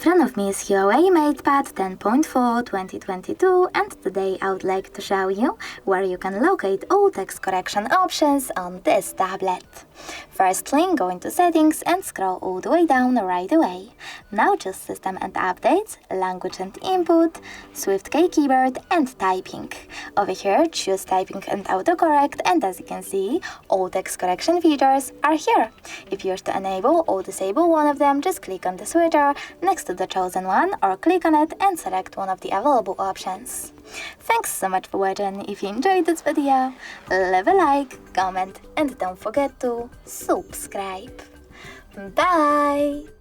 version of Miss HUWAEI Matepad 10.4 2022, and today I would like to show you where you can locate all text correction options on this tablet. Firstly, go into Settings and scroll all the way down right away. Now choose System and Updates, Language and Input, SwiftKey Keyboard and Typing. Over here, choose Typing and Autocorrect, and as you can see, all text correction features are here. If you wish to enable or disable one of them, just click on the switcher next to the chosen one or click on it and select one of the available options. Thanks so much for watching. If you enjoyed this video, leave a like, comment and don't forget to subscribe. Bye!